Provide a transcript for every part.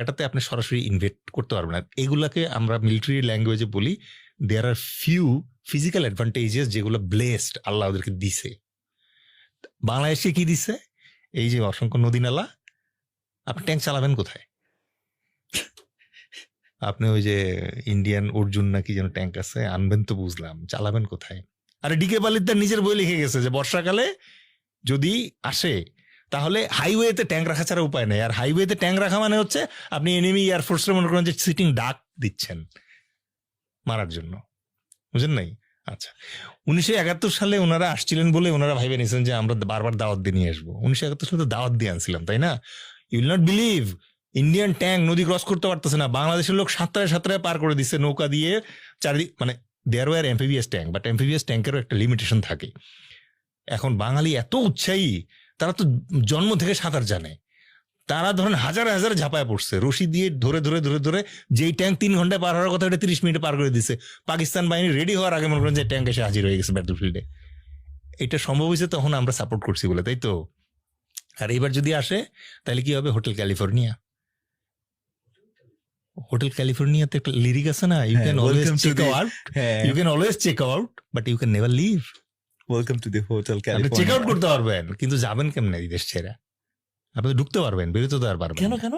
এটাতে আপনি সরাসরি ইনভেস্ট করতে পারবেন না। এগুলাকে আমরা মিলিটারি ল্যাঙ্গুয়েজে বলি দেয়ার আর ফিউ ফিজিক্যাল অ্যাডভান্টেজেস যেগুলো ব্লেসড আল্লাহ ওদেরকে দিছে। বাংলাদেশে কি দিছে? এই যে অসংখ্য নদী নালা, আপনি ট্যাঙ্ক চালাবেন কোথায়? আপনি ওই যে ইন্ডিয়ান অর্জুন নাকি যেন ট্যাঙ্ক আছে আনবেন তো বুঝলাম, চালাবেন কোথায়? আরে ডিকে পালিদার নিজের বই লিখে গেছে যে বর্ষাকালে যদি আসে তাহলে হাইওয়েতে ট্যাঙ্ক রাখা ছাড়া উপায় নেই। আর হাইওয়েতে ট্যাঙ্ক রাখা মানে হচ্ছে আপনি এনিমি এয়ারফোর্সের মনে করেন যে সিটিং ডাক দিচ্ছেন মারার জন্য, বুঝেন নাই? আচ্ছা, 1971 সালে ওনারা আসছিলেন বলে ওনারা ভাইবে নিয়েছেন যে আমরা বারবার দাওয়াত দিয়ে নিয়ে আসবো। 1971 সালে তো দাওয়াত দিয়ে আনছিলাম, তাই না? You will not believe, Indian tank নদী ক্রস করতে পারতেছে না, বাংলাদেশের লোক 7 পার করে দিচ্ছে নৌকা দিয়ে চারিদিক। মানে দেয়ার ওয়ার এমপিভিএস ট্যাঙ্ক, বাট এমপিভিএস ট্যাঙ্কেরও একটা লিমিটেশন থাকে। এখন বাঙালি এত উৎসাহী, তারা তো জন্ম থেকে সাঁতার জানে, তারা ধরেন হাজার হাজার ঝাঁপায় পড়ছে রশি দিয়ে ধরে ধরে ধরে ধরে, যেই ট্যাঙ্ক 3 ঘন্টায় পার হওয়ার কথা ওটা 30 মিনিটে পার করে দিচ্ছে। পাকিস্তান বাহিনী রেডি হওয়ার আগে মনে করেন যে ট্যাঙ্ক এসে হাজির হয়ে গেছে ব্যাটলফিল্ডে। এটা সম্ভব হয়েছে তখন আমরা সাপোর্ট করছি বলে, তাই তো? আর এবার যদি আসে তাহলে কি হবে? হোটেল ক্যালিফোর্নিয়া, হোটেল ক্যালিফোর্নিয়াতে একটা লিরিক আছে না, you can always check out, you can always check out but you can never leave. Welcome to the hotel আপনি ক্যালিফোর্নিয়া। চেক আউট করতে পারবেন কিন্তু যাবেন কেমনে এই দেশ ছেড়ে? আপনি তো ঢুকতে পারবেন, বেরোতে তো আর পারবেন কেন না। কেন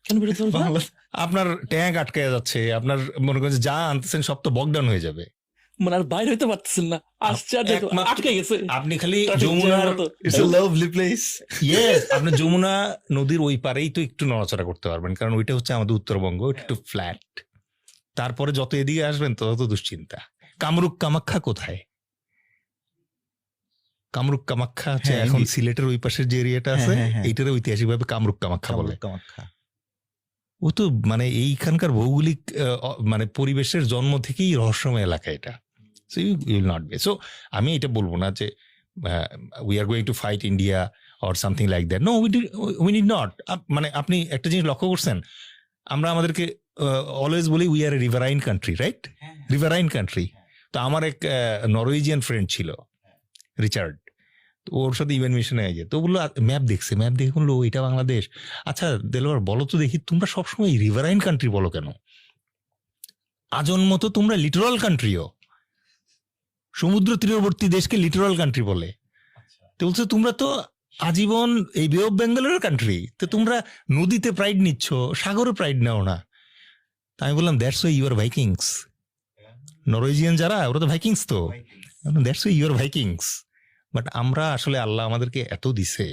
কেন বেরোতে পারবে না? আপনার ট্যাঙ্ক আটকে যাচ্ছে, আপনার মনে করেন যে যা আনতেছেন সব তো বকডাউন হয়ে যাবে। মানে আর বাইরে হইতে পারতেছেন না, আসছে আর দেখো, একমাত্র- আটকে গেছে। আপনি খালি Traffic jam যমুনার এর মতো। It's a lovely place. Yes, আপনি যমুনা নদীর ওই পারেই তো একটু নড়াচড়া করতে পারবেন, কারণ ওইটা হচ্ছে আমাদের উত্তরবঙ্গ, ওইটা একটু ফ্ল্যাট। তারপরে যত এদিকে আসবেন তত দুশ্চিন্তা। কামরূপ কামাখ্যা কোথায়? কামরূপ কামাখ্যা হচ্ছে হ্যাঁ, এখন সিলেটের ওই পাশের যে এরিয়াটা আছে, হ্যাঁ, হ্যাঁ। এইটার ঐতিহাসিকভাবে কামরূপ কামাখ্যা বলে। কামাখ্যা। ও তো মানে এইখানকার ভৌগোলিক মানে পরিবেশের জন্ম থেকেই রহস্যময় এলাকা এটা। So you will not be. So আমি এটা বলবো না যে we are going to fight India or something like that. No, we need not. মানে আপনি একটা জিনিস লক্ষ্য করছেন, আমরা আমাদেরকে অলওয়েজ বলি we are A riverine country, right? Riverine country. তো আমার এক নরওয়েজিয়ান ফ্রেন্ড ছিল, রিচার্ড, তো ওর সাথে ইভেন্ট মিশনে হয়ে যায়। তো বললো ম্যাপ দেখছে, ম্যাপ দেখে বললো এটা বাংলাদেশ। আচ্ছা দেলোয়ার বলো তো দেখি, তোমরা সবসময় রিভারাইন কান্ট্রি বলো কেন? আজন্ম তো তোমরা লিটোরাল কান্ট্রিও, সমুদ্র তীরবর্তী দেশকে লিটোরাল কান্ট্রি বলে। তো বলছে তোমরা তো আজীবন এই বে অফ বেঙ্গলের কান্ট্রি, তো তোমরা নদীতে প্রাইড নিচ্ছ, সাগরে প্রাইড নাও না। তা আমি বললাম that's why you are Vikings. Norwegian যারা ওরা তো ভাইকিংস, তো that's why you are Vikings. But আমরা আসলে আল্লাহ আমাদেরকে এত দিছে